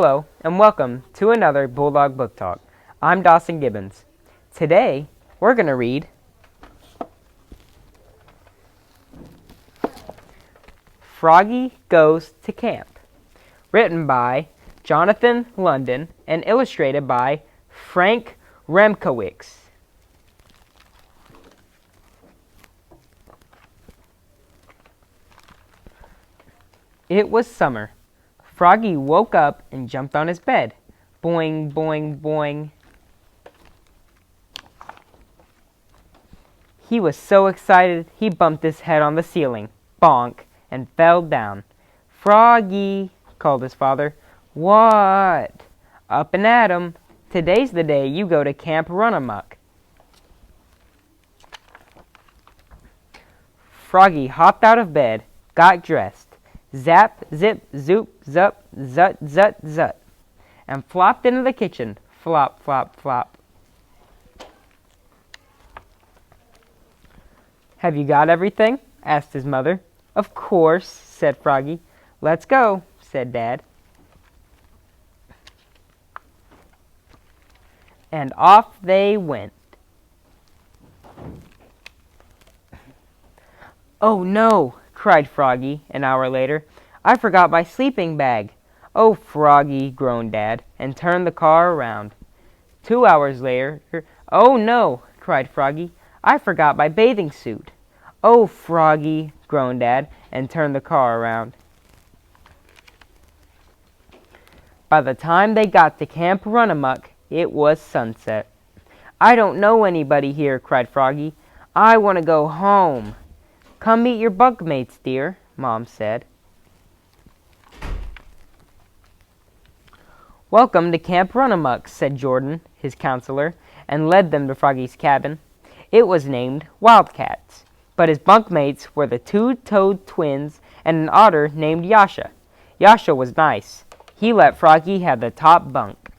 Hello, and welcome to another Bulldog Book Talk. I'm Dawson Gibbons. Today, we're going to read Froggy Goes to Camp, written by Jonathan London and illustrated by Frank Remkowicz. It was summer. Froggy woke up and jumped on his bed. Boing, boing, boing. He was so excited he bumped his head on the ceiling, bonk, and fell down. "Froggy," called his father. "What?" "Up and at 'em. Today's the day you go to Camp Run-a-Muck." Froggy hopped out of bed, got dressed. Zap, zip, zoop, zup, zut, zut, zut, and flopped into the kitchen. Flop, flop, flop. "Have you got everything?" asked his mother. "Of course," said Froggy. "Let's go," said Dad. And off they went. "Oh no!" cried Froggy an hour later. "I forgot my sleeping bag." "Oh, Froggy," groaned Dad, and turned the car around. 2 hours later, "Oh no!" cried Froggy. "I forgot my bathing suit." "Oh, Froggy," groaned Dad, and turned the car around. By the time they got to Camp Run-a-Muck, it was sunset. "I don't know anybody here," cried Froggy. "I want to go home." "Come meet your bunkmates, dear," Mom said. "Welcome to Camp Run-a-Muck," said Jordan, his counselor, and led them to Froggy's cabin. It was named Wildcats, but his bunkmates were the two-toed twins and an otter named Yasha. Yasha was nice. He let Froggy have the top bunk.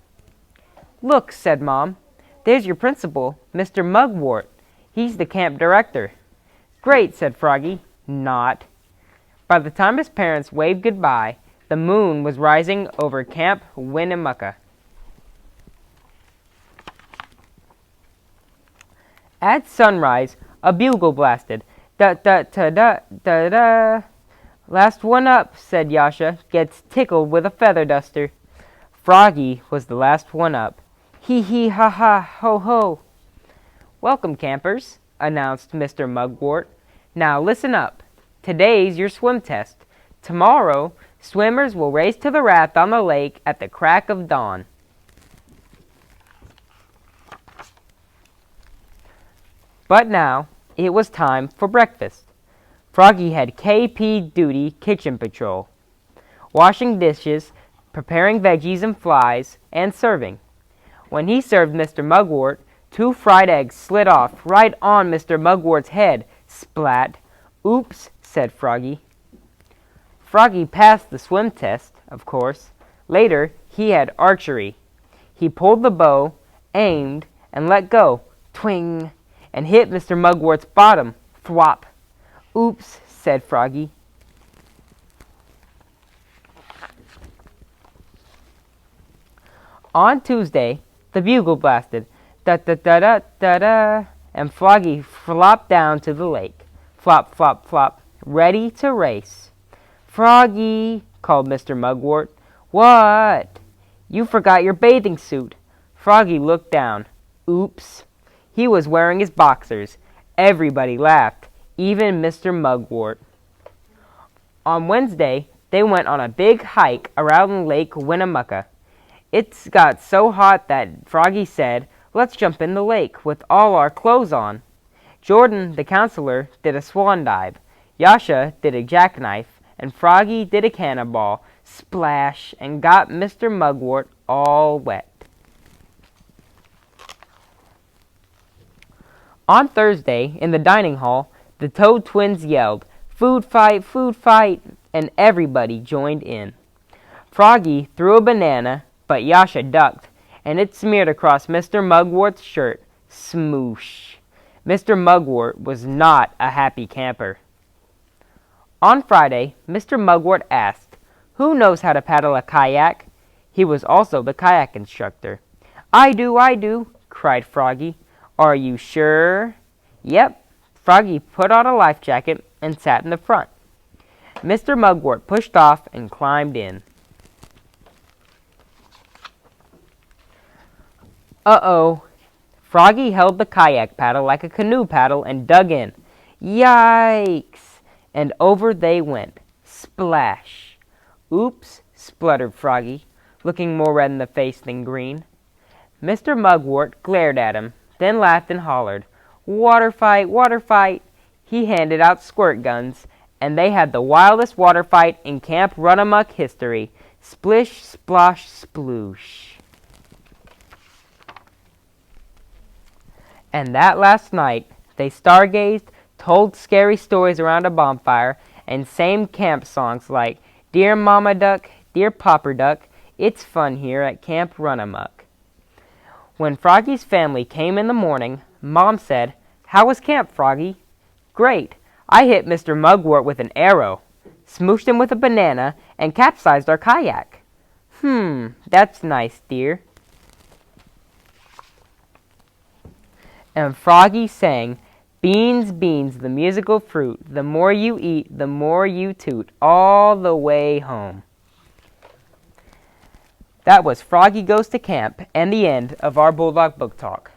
"Look," said Mom, "there's your principal, Mr. Mugwort. He's the camp director." "Great," said Froggy. "Not." By the time his parents waved goodbye, the moon was rising over Camp Winnemucca. At sunrise, a bugle blasted. Da-da-da-da-da-da. "Last one up," said Yasha, "gets tickled with a feather duster." Froggy was the last one up. "Hee-hee-ha-ha, ho-ho." "Welcome, campers," announced Mr. Mugwort. "Now listen up. Today's your swim test. Tomorrow, swimmers will race to the raft on the lake at the crack of dawn." But now, it was time for breakfast. Froggy had KP duty kitchen patrol, washing dishes, preparing veggies and flies, and serving. When he served Mr. Mugwort, 2 fried eggs slid off right on Mr. Mugwort's head. Splat. "Oops," said Froggy. Froggy passed the swim test, of course. Later, he had archery. He pulled the bow, aimed, and let go. Twing! And hit Mr. Mugwort's bottom. Thwop! "Oops," said Froggy. On Tuesday, the bugle blasted. Da-da-da-da-da-da, and Froggy flopped down to the lake. Flop, flop, flop, ready to race. "Froggy," called Mr. Mugwort. "What?" "You forgot your bathing suit." Froggy looked down. Oops. He was wearing his boxers. Everybody laughed, even Mr. Mugwort. On Wednesday, they went on a big hike around Lake Winnemucca. It got so hot that Froggy said, "Let's jump in the lake with all our clothes on." Jordan, the counselor, did a swan dive. Yasha did a jackknife, and Froggy did a cannonball. Splash, and got Mr. Mugwort all wet. On Thursday, in the dining hall, the Toad twins yelled, food fight," and everybody joined in. Froggy threw a banana, but Yasha ducked, and it smeared across Mr. Mugwort's shirt. Smoosh. Mr. Mugwort was not a happy camper. On Friday, Mr. Mugwort asked, "Who knows how to paddle a kayak?" He was also the kayak instructor. I do, cried Froggy. Are you sure? Yep. Froggy put on a life jacket and sat in the front. Mr. Mugwort pushed off and climbed in. Uh-oh. Froggy held the kayak paddle like a canoe paddle and dug in. Yikes! And over they went. Splash! Oops, spluttered Froggy, looking more red in the face than green. Mr. Mugwort glared at him, then laughed and hollered, Water fight, water fight! He handed out squirt guns, and they had the wildest water fight in Camp Runamuck history. Splish, splosh, sploosh. And that last night, they stargazed, told scary stories around a bonfire, and sang camp songs like, Dear Mama Duck, Dear Popper Duck, it's fun here at Camp Runamuck. When Froggy's family came in the morning, Mom said, How was camp, Froggy? Great. I hit Mr. Mugwort with an arrow, smooshed him with a banana, and capsized our kayak. That's nice, dear. And Froggy sang, Beans, beans, the musical fruit, the more you eat, the more you toot, all the way home. That was Froggy Goes to Camp, and the end of our Bulldog Book Talk.